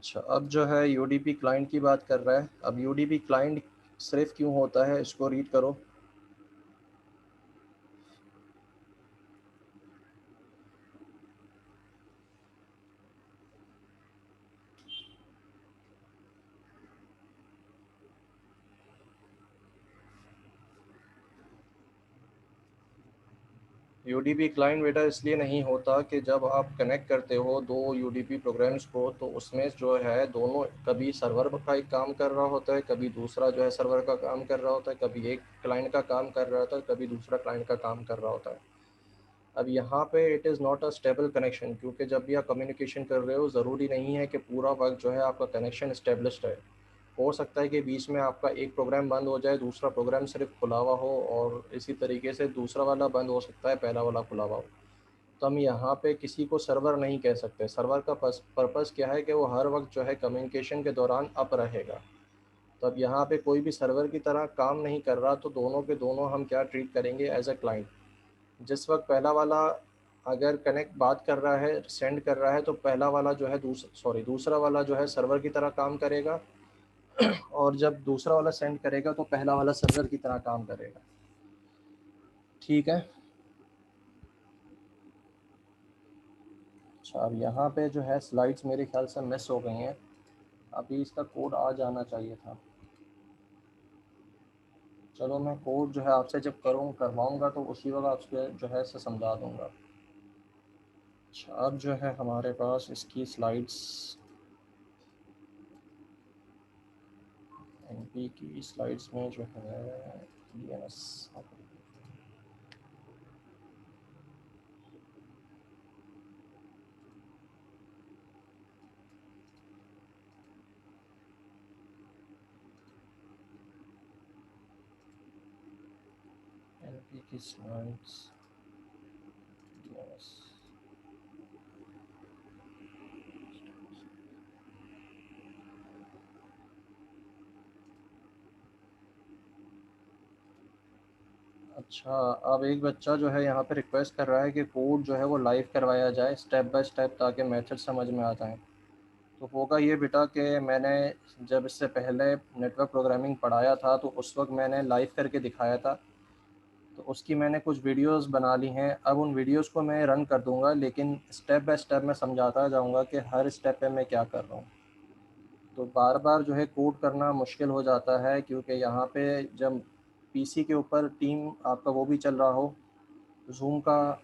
अच्छा, अब जो है यूडीपी क्लाइंट की बात कर रहा है। अब यूडीपी क्लाइंट सिर्फ क्यों होता है, इसको रीड करो। यूडीपी क्लाइंट बेटा इसलिए नहीं होता कि जब आप कनेक्ट करते हो दो यूडीपी प्रोग्राम्स को, तो उसमें जो है दोनों, कभी सर्वर का एक काम कर रहा होता है, कभी दूसरा जो है सर्वर का काम कर रहा होता है, कभी एक क्लाइंट का काम कर रहा होता है, कभी दूसरा क्लाइंट का काम कर रहा होता है। अब यहाँ पे it is not a stable connection, क्योंकि जब भी आप कम्युनिकेशन कर रहे हो ज़रूरी नहीं है कि पूरा वक्त जो है आपका कनेक्शन इस्टेब्लिश्ड है। हो सकता है कि बीच में आपका एक प्रोग्राम बंद हो जाए, दूसरा प्रोग्राम सिर्फ खुला हुआ हो, और इसी तरीके से दूसरा वाला बंद हो सकता है, पहला वाला खुला हुआ हो। तो हम यहाँ पे किसी को सर्वर नहीं कह सकते। सर्वर का पर्पज़ क्या है कि वो हर वक्त जो है कम्युनिकेशन के दौरान अप रहेगा। तो अब यहाँ पे कोई भी सर्वर की तरह काम नहीं कर रहा, तो दोनों के दोनों हम क्या ट्रीट करेंगे, एज अ क्लाइंट। जिस वक्त पहला वाला अगर कनेक्ट बात कर रहा है, सेंड कर रहा है, तो पहला वाला जो है दूसरा वाला जो है सर्वर की तरह काम करेगा। और जब दूसरा वाला सेंड करेगा तो पहला वाला सर्वर की तरह काम करेगा। ठीक है। अच्छा, अब यहाँ पे जो है स्लाइड्स मेरे ख्याल से मिस हो गई हैं। अभी इसका कोड आ जाना चाहिए था। चलो, मैं कोड जो है आपसे जब करवाऊँगा तो उसी वक्त आपसे जो है इसे समझा दूँगा। अच्छा, अब जो है हमारे पास इसकी स्लाइड्स, एनपी की स्लाइड्स में जो है डीएनएस। एनपी की स्लाइड्स डीएनएस। अच्छा, अब एक बच्चा जो है यहाँ पे रिक्वेस्ट कर रहा है कि कोड जो है वो लाइव करवाया जाए स्टेप बाय स्टेप, ताकि मेथड समझ में आ जाए। तो होगा ये बेटा कि मैंने जब इससे पहले नेटवर्क प्रोग्रामिंग पढ़ाया था तो उस वक्त मैंने लाइव करके दिखाया था। तो उसकी मैंने कुछ वीडियोस बना ली हैं। अब उन वीडियोस को मैं रन कर दूंगा, लेकिन स्टेप बाय स्टेप मैं समझाता जाऊंगा कि हर स्टेप पे मैं क्या कर रहा हूँ। तो बार बार जो है कोड करना मुश्किल हो जाता है, क्योंकि यहाँ पे जब पीसी के ऊपर टीम आपका वो भी चल रहा हो, जूम का।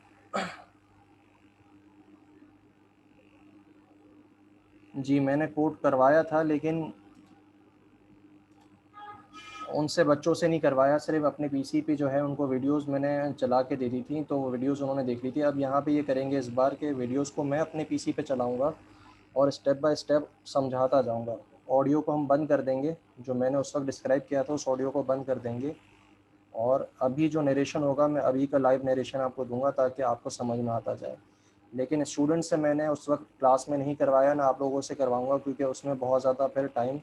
जी, मैंने कोड करवाया था, लेकिन उनसे बच्चों से नहीं करवाया, सिर्फ अपने पीसी पे जो है उनको वीडियोस मैंने चला के दे दी थी, तो वो वीडियोस उन्होंने देख ली थी। अब यहाँ पे ये करेंगे इस बार के वीडियोस को मैं अपने पीसी पे चलाऊँगा और स्टेप बाय स्टेप समझाता जाऊँगा। ऑडियो को हम बंद कर देंगे, जो मैंने उस वक्त डिस्क्राइब किया था उस ऑडियो को बंद कर देंगे। और अभी जो नरेशन होगा, मैं अभी का लाइव नरेशन आपको दूंगा ताकि आपको समझ में आता जाए। लेकिन स्टूडेंट से मैंने उस वक्त क्लास में नहीं करवाया, ना आप लोगों से करवाऊंगा, क्योंकि उसमें बहुत ज़्यादा फिर टाइम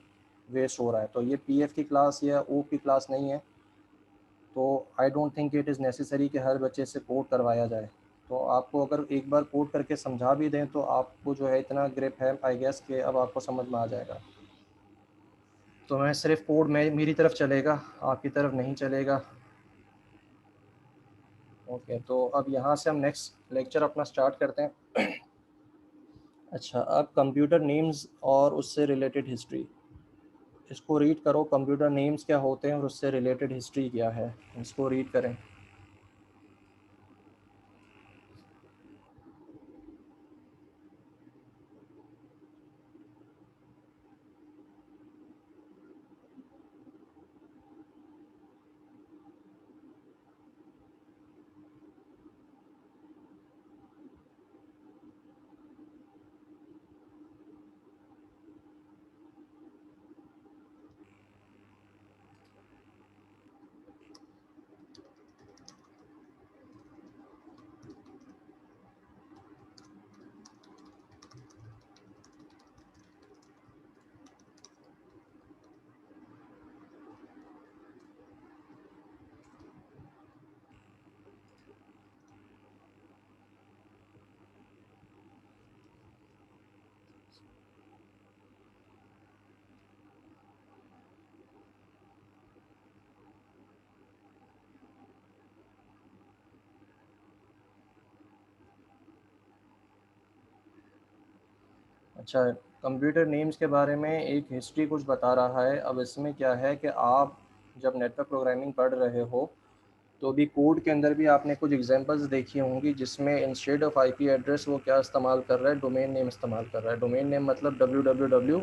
वेस्ट हो रहा है। तो ये पीएफ की क्लास या ओ की क्लास नहीं है, तो I don't think it is necessary कि हर बच्चे से कोड करवाया जाए। तो आपको अगर एक बार कोड करके समझा भी दें तो आपको जो है इतना ग्रिप है आई गेस कि अब आपको समझ में आ जाएगा। तो मैं सिर्फ कोड में मेरी तरफ चलेगा, आपकी तरफ नहीं चलेगा। ओके, तो अब यहाँ से हम नेक्स्ट लेक्चर अपना स्टार्ट करते हैं। अच्छा, अब कंप्यूटर नेम्स और उससे रिलेटेड हिस्ट्री, इसको रीड करो। कंप्यूटर नेम्स क्या होते हैं और उससे रिलेटेड हिस्ट्री क्या है, इसको रीड करें। अच्छा, कंप्यूटर नेम्स के बारे में एक हिस्ट्री कुछ बता रहा है। अब इसमें क्या है कि आप जब नेटवर्क प्रोग्रामिंग पढ़ रहे हो तो भी कोड के अंदर भी आपने कुछ एग्जांपल्स देखी होंगी जिसमें इंस्टेड ऑफ आईपी एड्रेस वो क्या इस्तेमाल कर रहा है, डोमेन नेम इस्तेमाल कर रहा है। डोमेन नेम मतलब www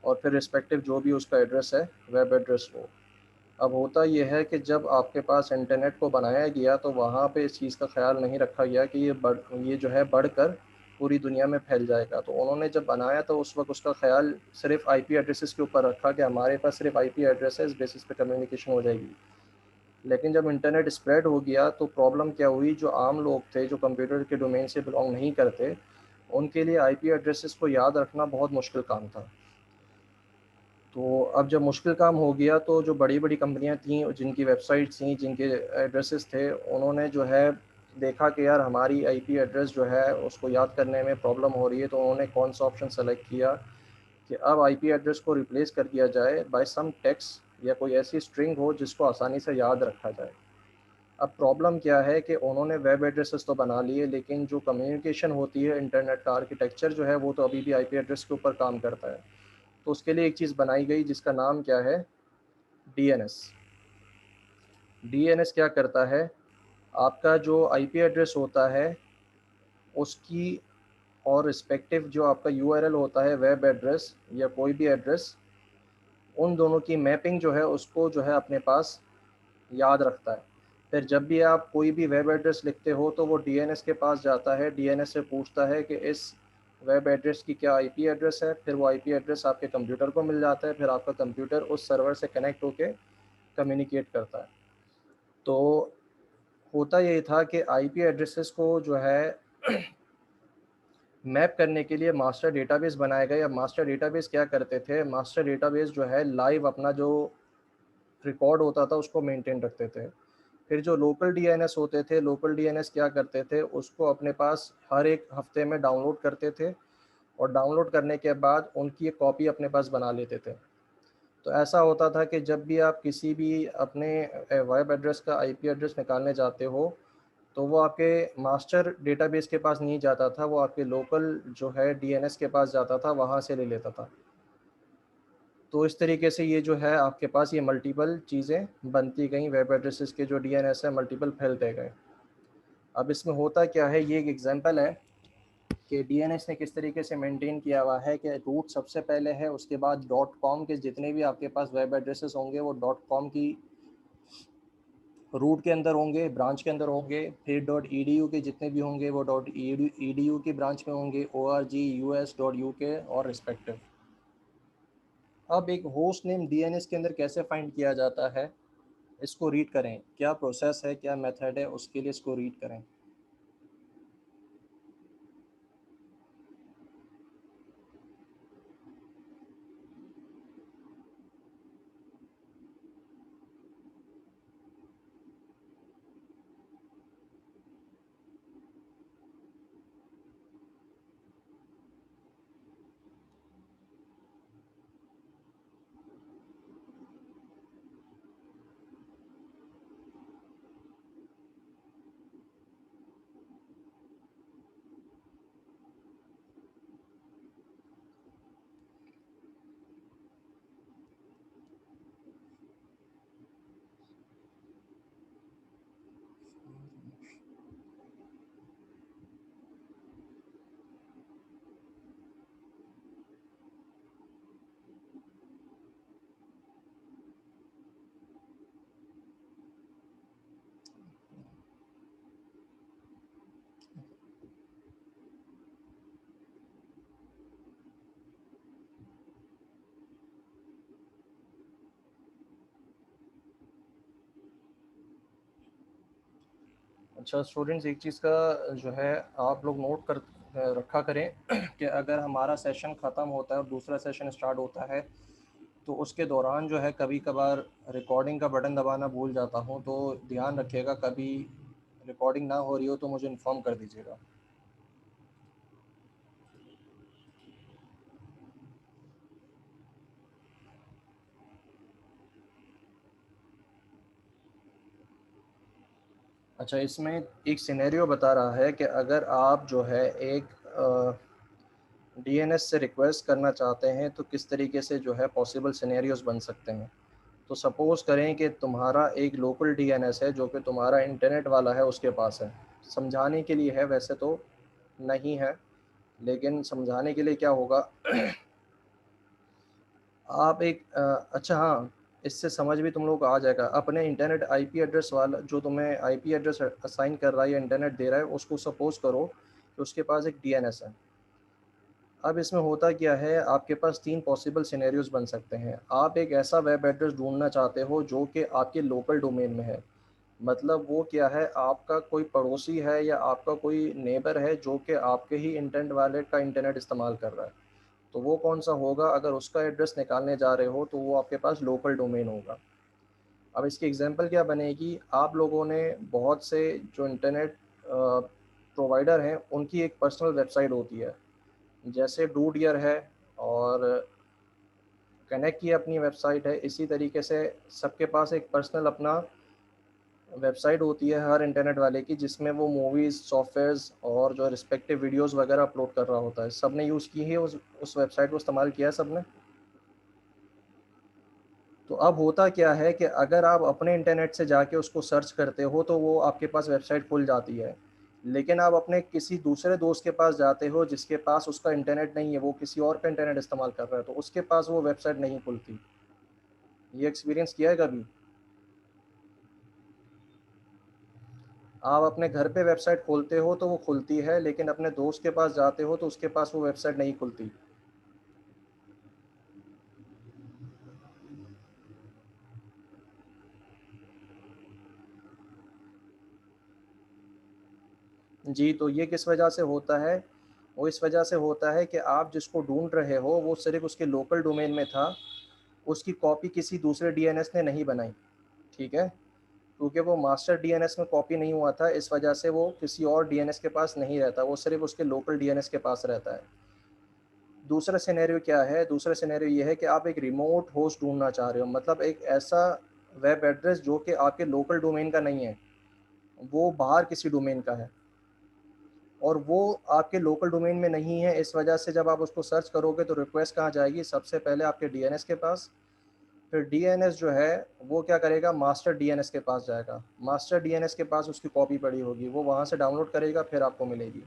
और फिर रिस्पेक्टिव जो भी उसका एड्रेस है, वेब एड्रेस हो। अब होता यह है कि जब आपके पास इंटरनेट को बनाया गया तो वहाँ पे इस चीज़ का ख्याल नहीं रखा गया कि ये जो है बढ़कर पूरी दुनिया में फैल जाएगा। तो उन्होंने जब बनाया तो उस वक्त उसका ख्याल सिर्फ आईपी एड्रेसेस के ऊपर रखा कि हमारे पास सिर्फ आईपी एड्रेस है, इस बेसिस पे कम्युनिकेशन हो जाएगी। लेकिन जब इंटरनेट स्प्रेड हो गया तो प्रॉब्लम क्या हुई, जो आम लोग थे जो कंप्यूटर के डोमेन से बिलोंग नहीं करते, उनके लिए आईपी एड्रेसेस को याद रखना बहुत मुश्किल काम था। तो अब जब मुश्किल काम हो गया तो जो बड़ी बड़ी कंपनियां थीं जिनकी वेबसाइट्स थी, जिनके एड्रेसेस थे, उन्होंने जो है देखा कि यार हमारी आईपी एड्रेस जो है उसको याद करने में प्रॉब्लम हो रही है। तो उन्होंने कौन सा ऑप्शन सेलेक्ट किया कि अब आईपी एड्रेस को रिप्लेस कर दिया जाए बाय सम टेक्स्ट या कोई ऐसी स्ट्रिंग हो जिसको आसानी से याद रखा जाए। अब प्रॉब्लम क्या है कि उन्होंने वेब एड्रेसेस तो बना लिए लेकिन जो कम्युनिकेशन होती है, इंटरनेट का आर्किटेक्चर जो है वो तो अभी भी आईपी एड्रेस के ऊपर काम करता है। तो उसके लिए एक चीज़ बनाई गई जिसका नाम क्या है, डीएनएस। डीएनएस क्या करता है, आपका जो आईपी एड्रेस होता है उसकी और रिस्पेक्टिव जो आपका यूआरएल होता है, वेब एड्रेस या कोई भी एड्रेस, उन दोनों की मैपिंग जो है उसको जो है अपने पास याद रखता है। फिर जब भी आप कोई भी वेब एड्रेस लिखते हो तो वो डीएनएस के पास जाता है, डीएनएस से पूछता है कि इस वेब एड्रेस की क्या आईपी एड्रेस है। फिर वो आईपी एड्रेस आपके कंप्यूटर को मिल जाता है, फिर आपका कंप्यूटर उस सर्वर से कनेक्ट होकर कम्युनिकेट करता है। तो होता यही था कि आईपी एड्रेसेस को जो है मैप करने के लिए मास्टर डेटाबेस बनाया गया। अब मास्टर डेटाबेस क्या करते थे, मास्टर डेटाबेस जो है लाइव अपना जो रिकॉर्ड होता था उसको मेंटेन रखते थे। फिर जो लोकल डीएनएस होते थे, लोकल डीएनएस क्या करते थे, उसको अपने पास हर एक हफ्ते में डाउनलोड करते थे और डाउनलोड करने के बाद उनकी एक कॉपी अपने पास बना लेते थे। तो ऐसा होता था कि जब भी आप किसी भी अपने वेब एड्रेस का आईपी एड्रेस निकालने जाते हो तो वो आपके मास्टर डेटाबेस के पास नहीं जाता था, वो आपके लोकल जो है डीएनएस के पास जाता था, वहाँ से ले लेता था। तो इस तरीके से ये जो है आपके पास ये मल्टीपल चीज़ें बनती गई, वेब एड्रेसेस के जो डीएनएस है मल्टीपल फैलते गए। अब इसमें होता क्या है, ये एक एग्जांपल है कि डीएनएस ने किस तरीके से मेंटेन किया हुआ है कि रूट सबसे पहले है, उसके बाद डॉट कॉम के जितने भी आपके पास वेब एड्रेसेस होंगे वो डॉट कॉम की रूट के अंदर होंगे, ब्रांच के अंदर होंगे। फिर डॉट ईडीयू के जितने भी होंगे वो डॉट ईडीयू की ब्रांच में होंगे, ओआरजी यूएस डॉट यूके और रिस्पेक्टिव। अब एक होस्ट नेम डीएनएस के अंदर कैसे फाइंड किया जाता है, इसको रीड करें, क्या प्रोसेस है, क्या मेथड है, उसके लिए इसको रीड करें। अच्छा स्टूडेंट्स, एक चीज़ का जो है आप लोग नोट कर रखा करें कि अगर हमारा सेशन ख़त्म होता है और दूसरा सेशन स्टार्ट होता है तो उसके दौरान जो है कभी कभार रिकॉर्डिंग का बटन दबाना भूल जाता हूँ। तो ध्यान रखिएगा, कभी रिकॉर्डिंग ना हो रही हो तो मुझे इन्फॉर्म कर दीजिएगा। अच्छा, इसमें एक सिनेरियो बता रहा है कि अगर आप जो है एक डीएनएस से रिक्वेस्ट करना चाहते हैं तो किस तरीके से जो है पॉसिबल सिनेरियोज बन सकते हैं। तो सपोज़ करें कि तुम्हारा एक लोकल डीएनएस है जो कि तुम्हारा इंटरनेट वाला है उसके पास है। समझाने के लिए है, वैसे तो नहीं है, लेकिन समझाने के लिए क्या होगा, आप एक अच्छा हाँ, इससे समझ भी तुम लोग को आ जाएगा। अपने इंटरनेट आईपी एड्रेस वाला जो तुम्हें आईपी एड्रेस असाइन कर रहा है या इंटरनेट दे रहा है, उसको सपोज़ करो कि उसके पास एक डीएनएस है। अब इसमें होता क्या है, आपके पास 3 पॉसिबल सिनेरियोज़ बन सकते हैं। आप एक ऐसा वेब एड्रेस ढूँढना चाहते हो जो कि आपके लोकल डोमेन में है। मतलब वो क्या है, आपका कोई पड़ोसी है या आपका कोई नेबर है जो कि आपके ही इंटरनेट वाले का इंटरनेट इस्तेमाल कर रहा है। तो वो कौन-सा होगा, अगर उसका एड्रेस निकालने जा रहे हो तो वो आपके पास लोकल डोमेन होगा। अब इसकी एग्ज़ाम्पल क्या बनेगी, आप लोगों ने बहुत से जो इंटरनेट प्रोवाइडर हैं, उनकी एक पर्सनल वेबसाइट होती है। जैसे डूडियर है और कनेक्ट की अपनी वेबसाइट है, इसी तरीके से सबके पास एक पर्सनल अपना वेबसाइट होती है हर इंटरनेट वाले की, जिसमें वो मूवीज़, सॉफ्टवेयर्स और जो रिस्पेक्टिव वीडियोस वगैरह अपलोड कर रहा होता है। सबने यूज़ की है उस वेबसाइट को इस्तेमाल किया है सबने। तो अब होता क्या है कि अगर आप अपने इंटरनेट से जाके उसको सर्च करते हो तो वो आपके पास वेबसाइट खुल जाती है। लेकिन आप अपने किसी दूसरे दोस्त के पास जाते हो जिसके पास उसका इंटरनेट नहीं है, वो किसी और का इंटरनेट इस्तेमाल कर रहा है, तो उसके पास वो वेबसाइट नहीं खुलती। ये एक्सपीरियंस किया है कभी? आप अपने घर पे वेबसाइट खोलते हो तो वो खुलती है, लेकिन अपने दोस्त के पास जाते हो तो उसके पास वो वेबसाइट नहीं खुलती। जी, तो ये किस वजह से होता है? वो इस वजह से होता है कि आप जिसको ढूँढ रहे हो वो सिर्फ़ उसके लोकल डोमेन में था, उसकी कॉपी किसी दूसरे डीएनएस ने नहीं बनाई, ठीक है? क्योंकि वो मास्टर डीएनएस में कॉपी नहीं हुआ था, इस वजह से वो किसी और डीएनएस के पास नहीं रहता, वो सिर्फ़ उसके लोकल डीएनएस के पास रहता है। दूसरा सिनेरियो क्या है? दूसरा सिनेरियो ये है कि आप एक रिमोट होस्ट ढूँढना चाह रहे हो, मतलब एक ऐसा वेब एड्रेस जो कि आपके लोकल डोमेन का नहीं है, वो बाहर किसी डोमेन का है और वो आपके लोकल डोमेन में नहीं है। इस वजह से जब आप उसको सर्च करोगे तो रिक्वेस्ट कहाँ जाएगी? सबसे पहले आपके डीएनएस के पास, फिर डीएनएस जो है वो क्या करेगा, मास्टर डीएनएस के पास जाएगा। मास्टर डीएनएस के पास उसकी कॉपी पड़ी होगी, वो वहाँ से डाउनलोड करेगा, फिर आपको मिलेगी।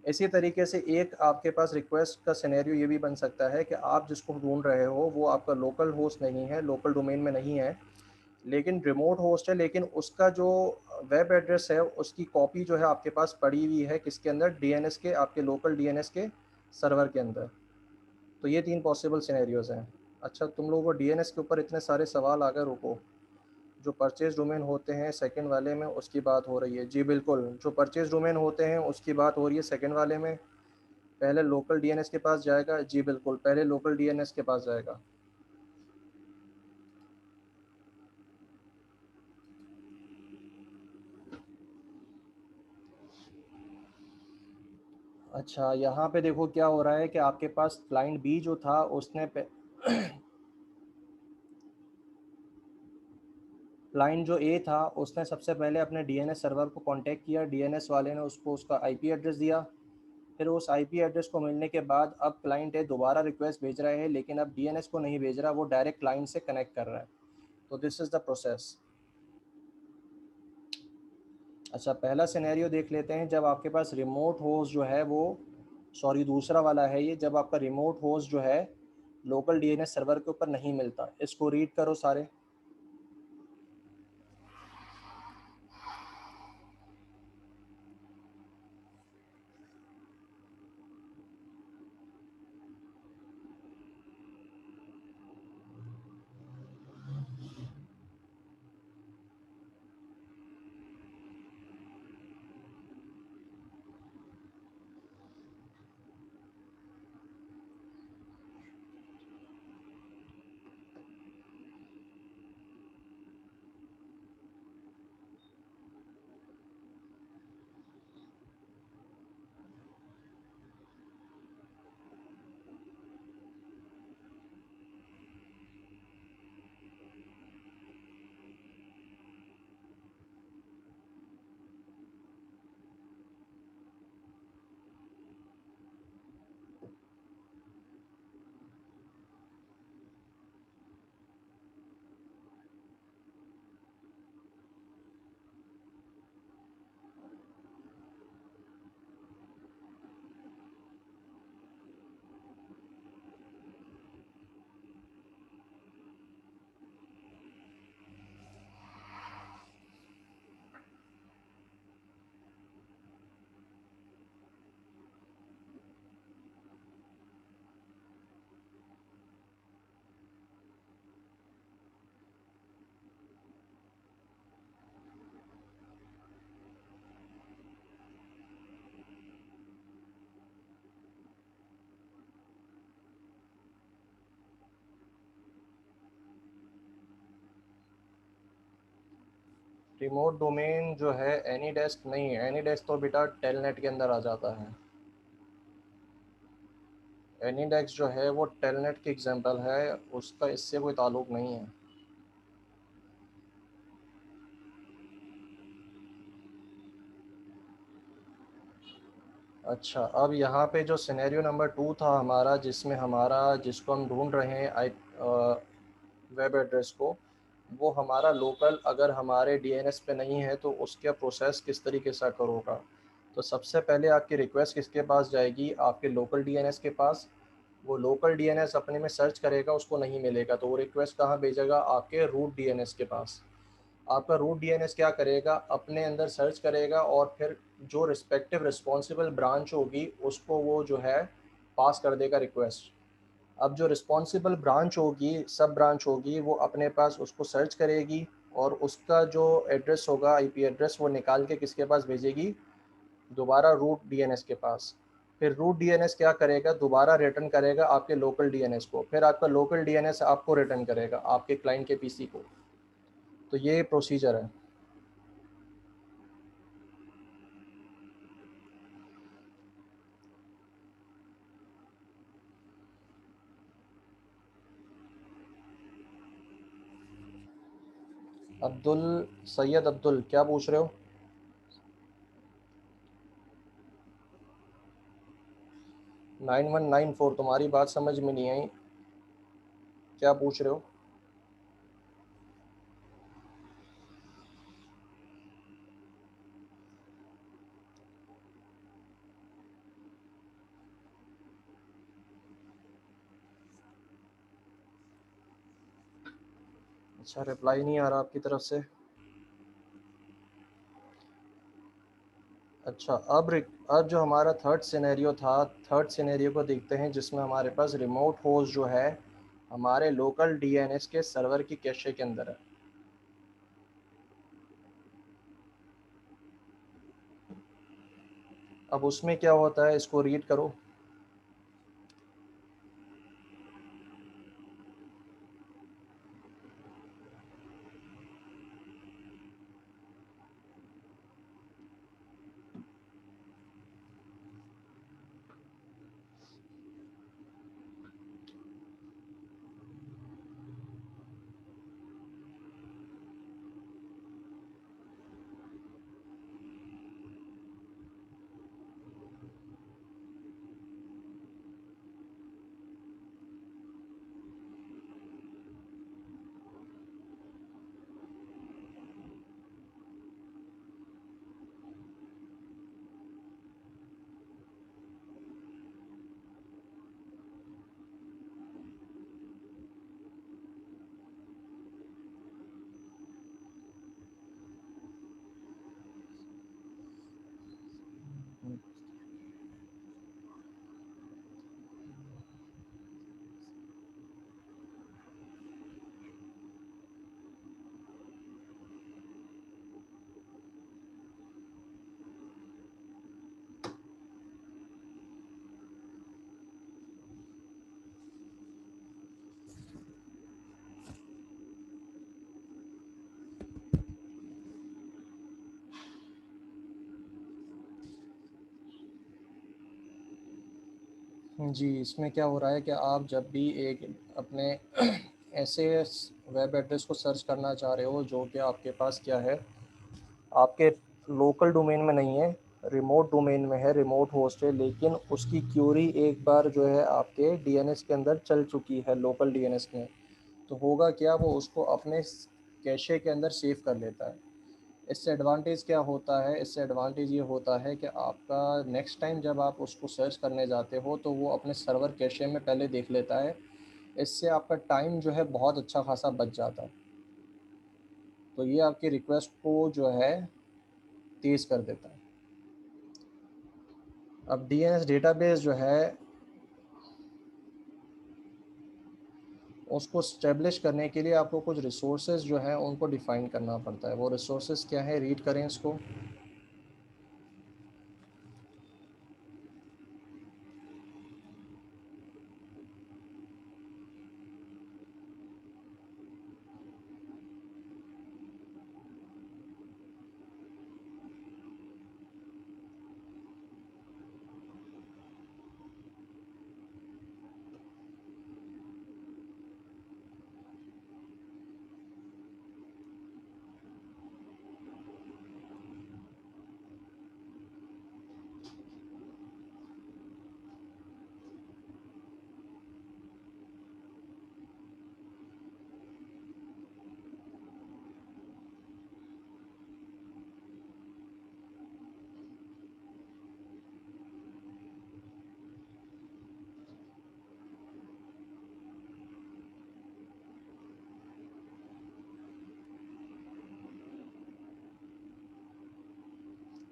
इसी तरीके से एक आपके पास रिक्वेस्ट का सिनेरियो ये भी बन सकता है कि आप जिसको ढूंढ रहे हो वो आपका लोकल होस्ट नहीं है, लोकल डोमेन में नहीं है, लेकिन रिमोट होस्ट है, लेकिन उसका जो वेब एड्रेस है उसकी कॉपी जो है आपके पास पड़ी हुई है, किसके अंदर? डीएनएस के, आपके लोकल डीएनएस के सर्वर के अंदर। तो ये 3 पॉसिबल सिनेरियोज़ हैं। अच्छा, तुम लोगों को डीएनएस के ऊपर इतने सारे सवाल आ गए, रुको। जो परचेज़ डोमेन होते हैं सेकंड वाले में, उसकी बात हो रही है। जी बिल्कुल, जो परचेज़ डोमेन होते हैं उसकी बात हो रही है सेकंड वाले में। पहले लोकल डीएनएस के पास जाएगा। जी बिल्कुल, पहले लोकल डीएनएस के पास जाएगा। अच्छा, यहाँ पे देखो क्या हो रहा है कि आपके पास क्लाइंट बी जो था उसने क्लाइंट जो ए था उसने सबसे पहले अपने डीएनएस सर्वर को कांटेक्ट किया, डीएनएस वाले ने उसको उसका आईपी एड्रेस दिया। फिर उस आईपी एड्रेस को मिलने के बाद अब क्लाइंट ए दोबारा रिक्वेस्ट भेज रहा है, लेकिन अब डीएनएस को नहीं भेज रहा, वो डायरेक्ट क्लाइंट से कनेक्ट कर रहा है। तो दिस इज़ द प्रोसेस। अच्छा, पहला सिनेरियो देख लेते हैं, जब आपके पास रिमोट होस्ट जो है वो, सॉरी दूसरा वाला है ये, जब आपका रिमोट होस्ट जो है लोकल डीएनएस सर्वर के ऊपर नहीं मिलता। इसको रीड करो सारे। रिमोट डोमेन जो है एनी डेस्क नहीं है, एनी डेस्क तो बेटा टेलनेट के अंदर आ जाता है। एनी डेस्क जो है वो टेलनेट की एग्जांपल है, उसका इससे कोई ताल्लुक नहीं है। अच्छा, अब यहाँ पे जो सिनेरियो नंबर 2 था हमारा, जिसमें हमारा जिसको हम ढूंढ रहे हैं आई वेब एड्रेस को, वो हमारा लोकल अगर हमारे डीएनएस पे नहीं है तो उसका प्रोसेस किस तरीके से करोगा। तो सबसे पहले आपकी रिक्वेस्ट किसके पास जाएगी, आपके लोकल डीएनएस के पास। वो लोकल डीएनएस अपने में सर्च करेगा, उसको नहीं मिलेगा तो वो रिक्वेस्ट कहाँ भेजेगा, आपके रूट डीएनएस के पास। आपका रूट डीएनएस क्या करेगा, अपने अंदर सर्च करेगा और फिर जो रिस्पेक्टिव रिस्पॉन्सिबल ब्रांच होगी उसको वो जो है पास कर देगा रिक्वेस्ट। अब जो रिस्पॉन्सिबल ब्रांच होगी, सब ब्रांच होगी, वो अपने पास उसको सर्च करेगी और उसका जो एड्रेस होगा, आईपी एड्रेस, वो निकाल के किसके पास भेजेगी, दोबारा रूट डीएनएस के पास। फिर रूट डीएनएस क्या करेगा, दोबारा रिटर्न करेगा आपके लोकल डीएनएस को, फिर आपका लोकल डीएनएस आपको रिटर्न करेगा आपके क्लाइंट के पीसी को। तो ये प्रोसीजर है। अब्दुल, सैयद अब्दुल क्या पूछ रहे हो? 9194, तुम्हारी बात समझ में नहीं आई, क्या पूछ रहे हो? अच्छा, रिप्लाई नहीं आ रहा आपकी तरफ से। अच्छा, अब जो हमारा थर्ड सिनेरियो था, थर्ड सिनेरियो को देखते हैं, जिसमें हमारे पास रिमोट होस्ट जो है हमारे लोकल डीएनएस के सर्वर की कैशे के अंदर है। अब उसमें क्या होता है, इसको रीड करो। जी, इसमें क्या हो रहा है कि आप जब भी एक अपने ऐसे वेब एड्रेस को सर्च करना चाह रहे हो जो कि आपके पास क्या है, आपके लोकल डोमेन में नहीं है, रिमोट डोमेन में है, रिमोट होस्ट है, लेकिन उसकी क्यूरी एक बार जो है आपके डीएनएस के अंदर चल चुकी है, लोकल डीएनएस में, तो होगा क्या, वो उसको अपने कैशे के अंदर सेव कर लेता है। इससे एडवांटेज क्या होता है, इससे एडवांटेज ये होता है कि आपका नेक्स्ट टाइम जब आप उसको सर्च करने जाते हो तो वो अपने सर्वर कैशे में पहले देख लेता है। इससे आपका टाइम जो है बहुत अच्छा खासा बच जाता है। तो ये आपकी रिक्वेस्ट को जो है तेज़ कर देता है। अब डीएनएस डेटाबेस जो है उसको स्टेब्लिश करने के लिए आपको कुछ रिसोर्सेज जो हैं उनको डिफ़ाइन करना पड़ता है। वो रिसोर्सेज क्या है, रीड करें इसको।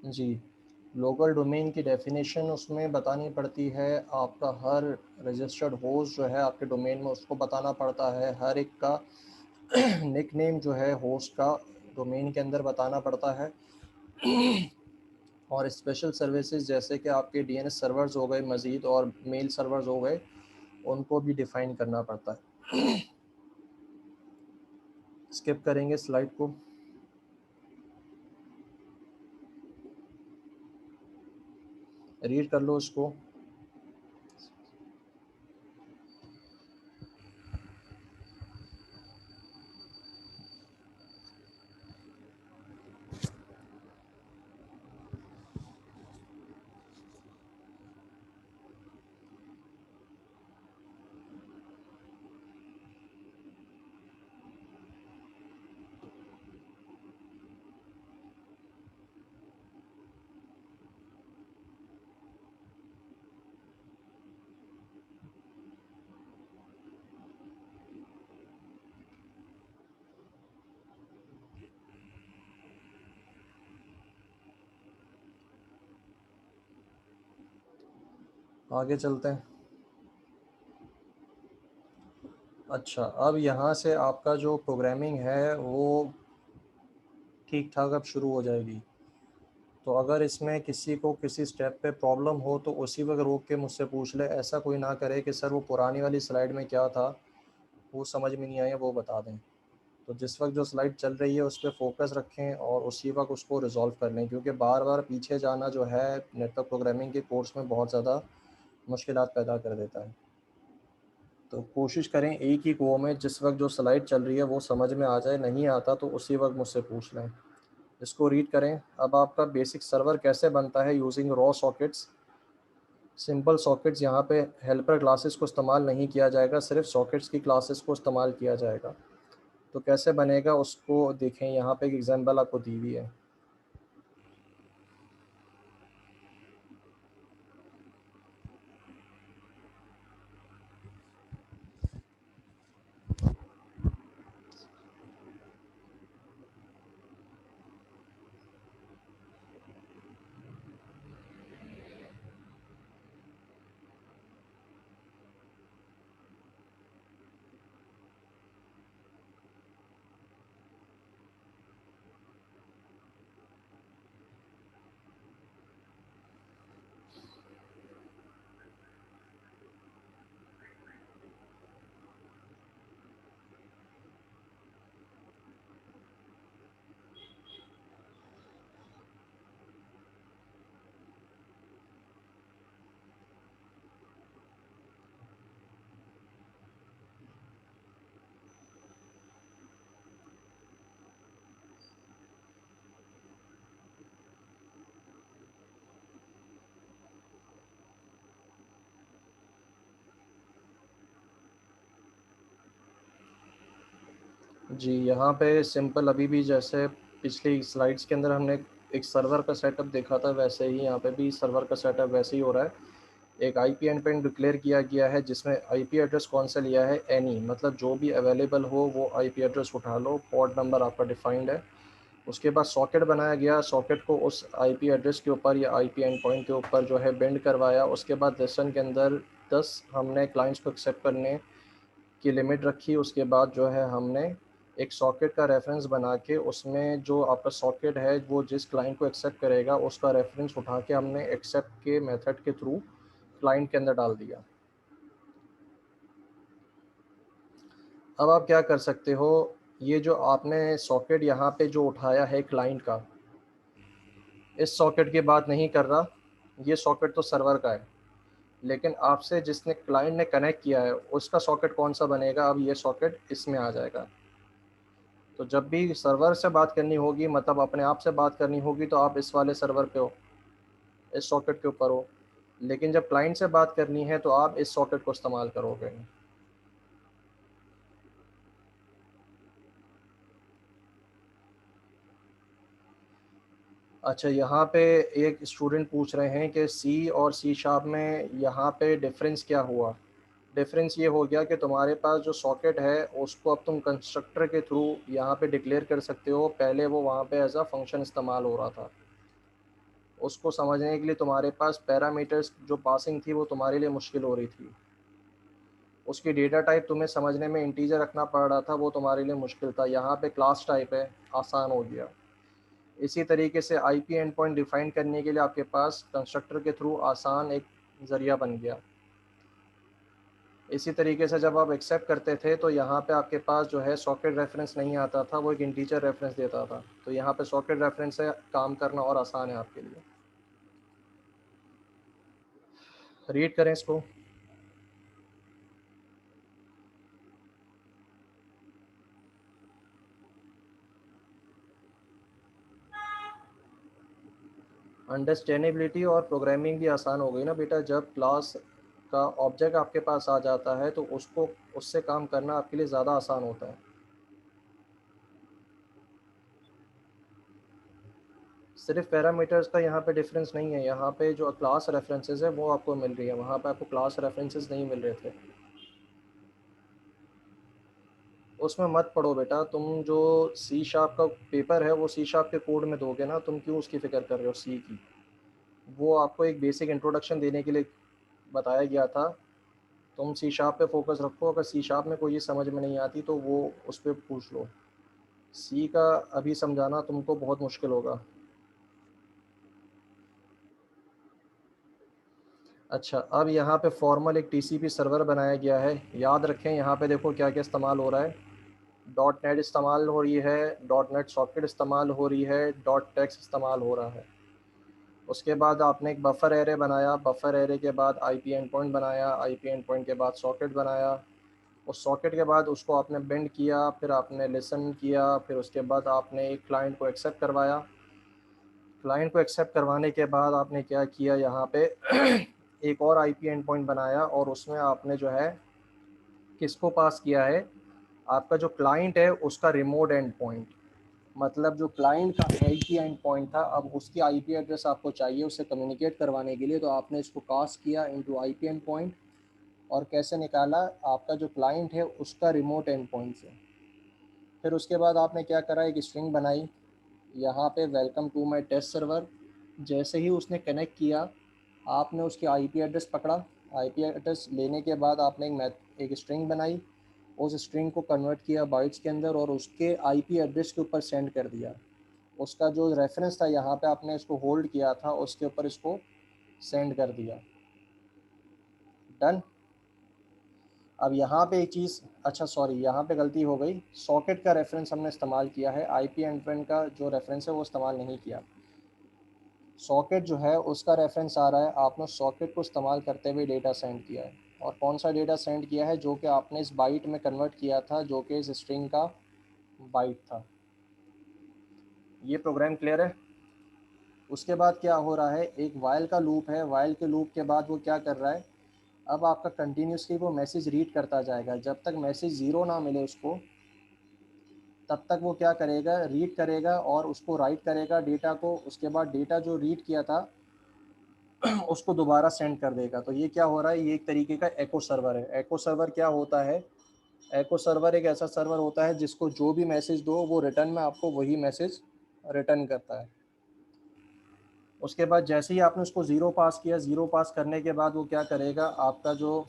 जी, लोकल डोमेन की डेफिनेशन उसमें बतानी पड़ती है। आपका हर रजिस्टर्ड होस्ट जो है आपके डोमेन में, उसको बताना पड़ता है। हर एक का निकनेम जो है होस्ट का डोमेन के अंदर बताना पड़ता है। और स्पेशल सर्विसेज जैसे कि आपके डीएनएस सर्वर्स हो गए मज़ीद, और मेल सर्वर्स हो गए, उनको भी डिफ़ाइन करना पड़ता है। स्किप करेंगे स्लाइड को। रीड कर लो इसको। आगे चलते हैं। अच्छा, अब यहाँ से आपका जो प्रोग्रामिंग है वो ठीक ठाक अब शुरू हो जाएगी। तो अगर इसमें किसी को किसी स्टेप पे प्रॉब्लम हो तो उसी वक्त रोक के मुझसे पूछ ले। ऐसा कोई ना करे कि सर वो पुरानी वाली स्लाइड में क्या था वो समझ में नहीं आया, वो बता दें। तो जिस वक्त जो स्लाइड चल रही है उस पर फोकस रखें और उसी वक्त उसको रिजॉल्व कर लें, क्योंकि बार बार पीछे जाना जो है नेटवर्क प्रोग्रामिंग के कोर्स में बहुत ज़्यादा मुश्किलात पैदा कर देता है। तो कोशिश करें एक ही गो में जिस वक्त जो स्लाइड चल रही है वो समझ में आ जाए। नहीं आता तो उसी वक्त मुझसे पूछ लें। इसको रीड करें। अब आपका बेसिक सर्वर कैसे बनता है using raw sockets. Simple sockets, यहाँ पे हेल्पर क्लासेस को इस्तेमाल नहीं किया जाएगा, सिर्फ सॉकेट्स की क्लासेस को इस्तेमाल किया जाएगा। तो कैसे बनेगा उसको देखें। यहाँ पे एक एग्जांपल आपको दी हुई है। जी, यहाँ पे सिंपल अभी भी जैसे पिछली स्लाइड्स के अंदर हमने एक सर्वर का सेटअप देखा था, वैसे ही यहाँ पे भी सर्वर का सेटअप वैसे ही हो रहा है। एक आईपी एंडपोइंट डिक्लेयर किया गया है जिसमें आईपी एड्रेस कौन सा लिया है, एनी, मतलब जो भी अवेलेबल हो वो आईपी एड्रेस उठा लो। पोर्ट नंबर आपका डिफाइंड है। उसके बाद सॉकेट बनाया गया। सॉकेट को उस आईपी एड्रेस के ऊपर या आईपी एंड पॉइंट के ऊपर जो है बेंड करवाया। उसके बाद लेसन के अंदर 10 हमने क्लाइंट्स को एक्सेप्ट करने की लिमिट रखी। उसके बाद जो है हमने एक सॉकेट का रेफरेंस बना के उसमें जो आपका सॉकेट है वो जिस क्लाइंट को एक्सेप्ट करेगा उसका रेफरेंस उठा के हमने एक्सेप्ट के मेथड के थ्रू क्लाइंट के अंदर डाल दिया। अब आप क्या कर सकते हो, ये जो आपने सॉकेट यहाँ पे जो उठाया है क्लाइंट का, इस सॉकेट की बात नहीं कर रहा। ये सॉकेट तो सर्वर का है, लेकिन आपसे जिसने क्लाइंट ने कनेक्ट किया है उसका सॉकेट कौन सा बनेगा, अब ये सॉकेट इसमें आ जाएगा। तो जब भी सर्वर से बात करनी होगी, मतलब अपने आप से बात करनी होगी, तो आप इस वाले सर्वर पे हो, इस सॉकेट के ऊपर हो। लेकिन जब क्लाइंट से बात करनी है तो आप इस सॉकेट को इस्तेमाल करोगे। अच्छा, यहाँ पे एक स्टूडेंट पूछ रहे हैं कि सी और सी शार्प में यहाँ पे डिफरेंस क्या हुआ। डिफरेंस ये हो गया कि तुम्हारे पास जो सॉकेट है उसको अब तुम कंस्ट्रक्टर के थ्रू यहाँ पे डिक्लेयर कर सकते हो। पहले वो वहाँ पे एज अ फंक्शन इस्तेमाल हो रहा था। उसको समझने के लिए तुम्हारे पास पैरामीटर्स जो पासिंग थी वो तुम्हारे लिए मुश्किल हो रही थी। उसकी डेटा टाइप तुम्हें समझने में इंटीजर रखना पड़ रहा था, वो तुम्हारे लिए मुश्किल था। यहाँ पे क्लास टाइप है, आसान हो गया। इसी तरीके से आईपी एंड पॉइंट डिफाइन करने के लिए आपके पास कंस्ट्रक्टर के थ्रू आसान एक ज़रिया बन गया। इसी तरीके से जब आप एक्सेप्ट करते थे तो यहाँ पे आपके पास जो है सॉकेट रेफरेंस नहीं आता था, वो एक इंटीजर रेफरेंस देता था। तो यहाँ पे सॉकेट रेफरेंस से काम करना और आसान है आपके लिए। रीड करें इसको। अंडरस्टैंडेबिलिटी और प्रोग्रामिंग भी आसान हो गई ना बेटा। जब क्लास का ऑब्जेक्ट आपके पास आ जाता है तो उसको उससे काम करना आपके लिए ज़्यादा आसान होता है। सिर्फ पैरामीटर्स का यहाँ पे डिफरेंस नहीं है, यहाँ पे जो क्लास रेफरेंसेस है वो आपको मिल रही है, वहाँ पे आपको क्लास रेफरेंसेस नहीं मिल रहे थे। उसमें मत पढ़ो बेटा, तुम जो सी शार्प का पेपर है वो सी शार्प के कोड में दोगे ना, तुम क्यों उसकी फ़िक्र कर रहे हो सी की। वो आपको एक बेसिक इंट्रोडक्शन देने के लिए बताया गया था। तुम सी शार्प पे फोकस रखो, अगर सी शार्प में कोई चीज़ समझ में नहीं आती तो वो उस पर पूछ लो। सी का अभी समझाना तुमको बहुत मुश्किल होगा। अच्छा, अब यहाँ पे फॉर्मल एक टीसीपी सर्वर बनाया गया है। याद रखें यहाँ पे देखो क्या क्या इस्तेमाल हो रहा है। डॉट नेट इस्तेमाल हो रही है, डॉट नेट सॉकेट इस्तेमाल हो रही है, डॉट टेक्स इस्तेमाल हो रहा है। उसके बाद आपने एक बफर एरे बनाया, बफर एरे के बाद आईपी एंड पॉइंट बनाया, आईपी एंड पॉइंट के बाद सॉकेट बनाया। उस सॉकेट के बाद उसको आपने बेंड किया, फिर आपने लिसन किया, फिर उसके बाद आपने एक क्लाइंट को एक्सेप्ट करवाया। क्लाइंट को एक्सेप्ट करवाने के बाद आपने क्या किया, यहाँ पे एक और आईपी एंड पॉइंट बनाया और उसमें आपने जो है किसको पास किया है, आपका जो क्लाइंट है उसका रिमोट एंड पॉइंट। मतलब जो क्लाइंट का आईपी एंड पॉइंट था, अब उसकी आईपी एड्रेस आपको चाहिए उससे कम्युनिकेट करवाने के लिए, तो आपने इसको पास किया इनटू आईपी एंड पॉइंट। और कैसे निकाला, आपका जो क्लाइंट है उसका रिमोट एंड पॉइंट से। फिर उसके बाद आपने क्या करा, एक स्ट्रिंग बनाई यहाँ पे, welcome to my test server. जैसे ही उसने कनेक्ट किया, आपने उसकी आईपी एड्रेस पकड़ा। आईपी एड्रेस लेने के बाद आपने एक स्ट्रिंग बनाई, उस स्ट्रिंग को कन्वर्ट किया बाइट्स के अंदर और उसके आईपी एड्रेस के ऊपर सेंड कर दिया। उसका जो रेफरेंस था यहाँ पे आपने इसको होल्ड किया था, उसके ऊपर इसको सेंड कर दिया। डन। अब यहाँ पे एक चीज़, अच्छा सॉरी यहाँ पे गलती हो गई, सॉकेट का रेफरेंस हमने इस्तेमाल किया है, आईपी एंड का जो रेफरेंस है वो इस्तेमाल नहीं किया। सॉकेट जो है उसका रेफरेंस आ रहा है, आपने सॉकेट को इस्तेमाल करते हुए डेटा सेंड किया है। और कौन सा डेटा सेंड किया है, जो कि आपने इस बाइट में कन्वर्ट किया था, जो कि इस स्ट्रिंग का बाइट था। ये प्रोग्राम क्लियर है। उसके बाद क्या हो रहा है, एक वाइल का लूप है, वाइल के लूप के बाद वो क्या कर रहा है, अब आपका कंटिन्यूसली वो मैसेज रीड करता जाएगा, जब तक मैसेज ज़ीरो ना मिले उसको, तब तक वो क्या करेगा, रीड करेगा और उसको राइट करेगा डेटा को। उसके बाद डेटा जो रीड किया था उसको दोबारा सेंड कर देगा। तो ये क्या हो रहा है, ये एक तरीके का एको सर्वर है। एको सर्वर क्या होता है, एको सर्वर एक ऐसा सर्वर होता है जिसको जो भी मैसेज दो वो रिटर्न में आपको वही मैसेज रिटर्न करता है। उसके बाद जैसे ही आपने उसको ज़ीरो पास किया, ज़ीरो पास करने के बाद वो क्या करेगा, आपका जो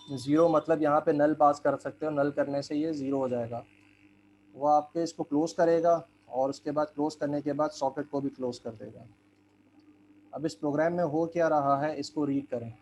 ज़ीरो मतलब यहाँ पे नल पास कर सकते हो, नल करने से ये ज़ीरो हो जाएगा। वो आपके इसको क्लोज़ करेगा और उसके बाद क्लोज़ करने के बाद सॉकेट को भी क्लोज़ कर देगा। अब इस प्रोग्राम में हो क्या रहा है, इसको रीड करें।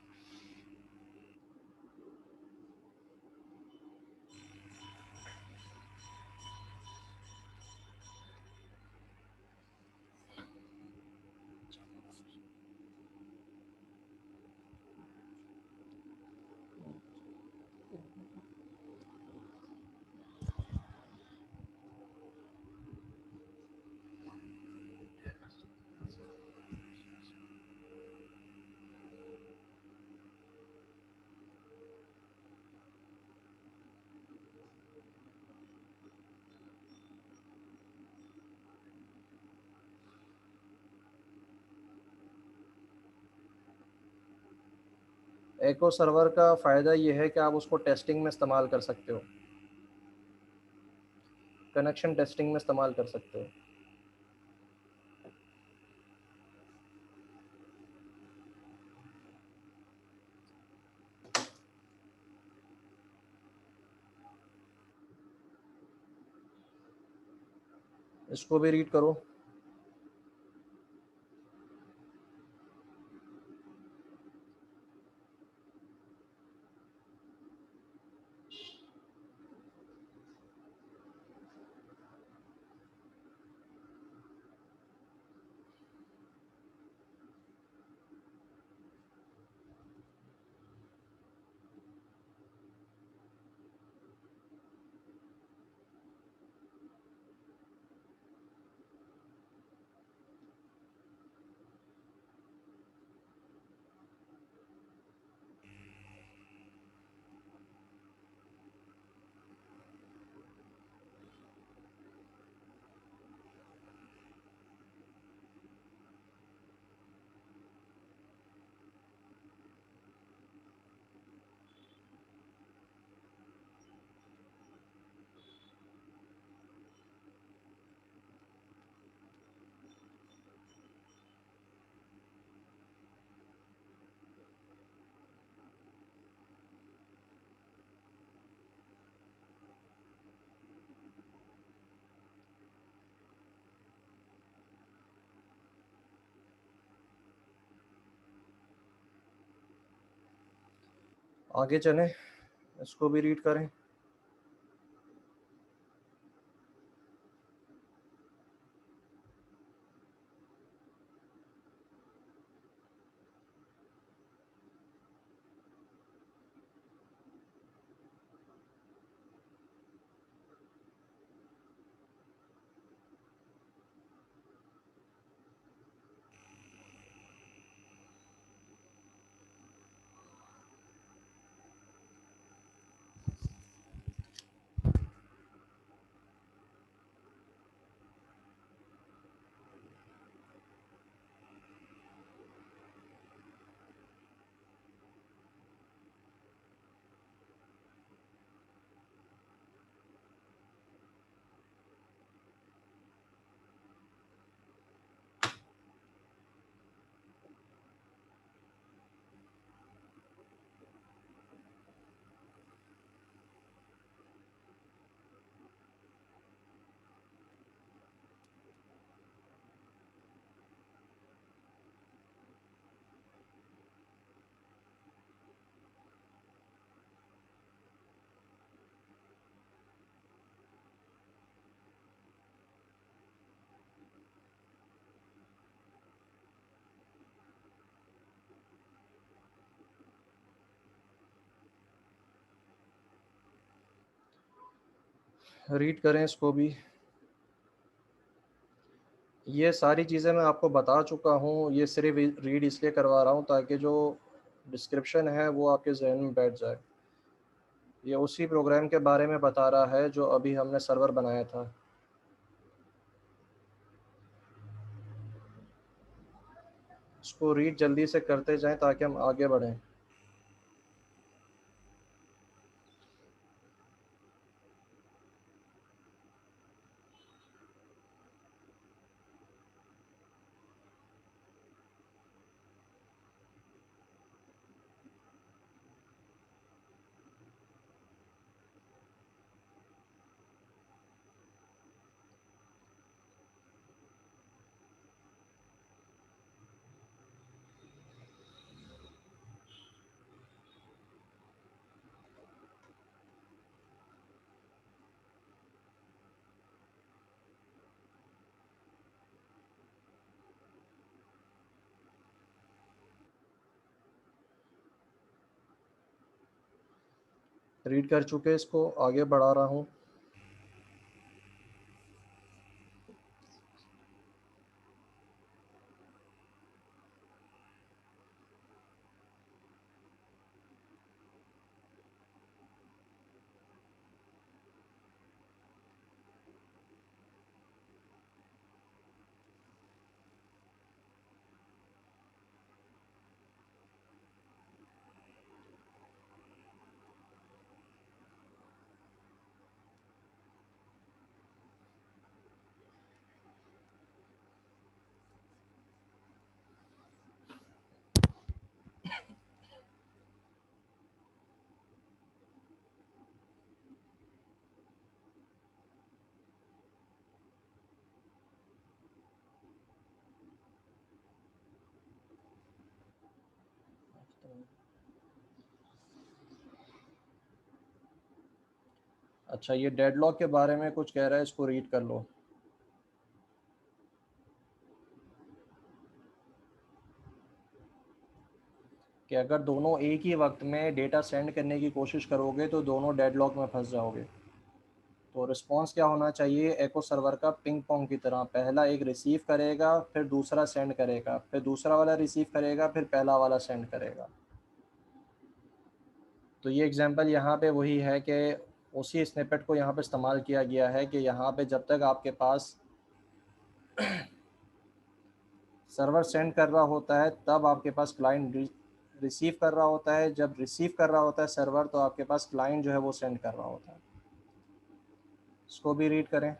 एको सर्वर का फ़ायदा ये है कि आप उसको टेस्टिंग में इस्तेमाल कर सकते हो, कनेक्शन टेस्टिंग में इस्तेमाल कर सकते हो। इसको भी रीड करो। आगे चलें, इसको भी रीड करें। रीड करें इसको भी। ये सारी चीज़ें मैं आपको बता चुका हूँ, ये सिर्फ रीड इसलिए करवा रहा हूँ ताकि जो डिस्क्रिप्शन है वो आपके जहन में बैठ जाए। ये उसी प्रोग्राम के बारे में बता रहा है जो अभी हमने सर्वर बनाया था। इसको रीड जल्दी से करते जाएं ताकि हम आगे बढ़ें। रीड कर चुके, इसको आगे बढ़ा रहा हूँ। अच्छा, ये डेडलॉक के बारे में कुछ कह रहा है, इसको रीड कर लो। कि अगर दोनों एक ही वक्त में डेटा सेंड करने की कोशिश करोगे तो दोनों डेडलॉक में फंस जाओगे। तो रिस्पॉन्स क्या होना चाहिए एको सर्वर का, पिंग पोंग की तरह, पहला एक रिसीव करेगा, फिर दूसरा सेंड करेगा, फिर दूसरा वाला रिसीव करेगा, फिर पहला वाला सेंड करेगा। तो ये एग्जांपल यहाँ पे वही है कि उसी स्निपेट को यहाँ पे इस्तेमाल किया गया है कि यहाँ पे जब तक आपके पास सर्वर सेंड कर रहा होता है तब आपके पास क्लाइंट रिसीव कर रहा होता है, जब रिसीव कर रहा होता है सर्वर तो आपके पास क्लाइंट जो है वो सेंड कर रहा होता है। इसको भी रीड करें।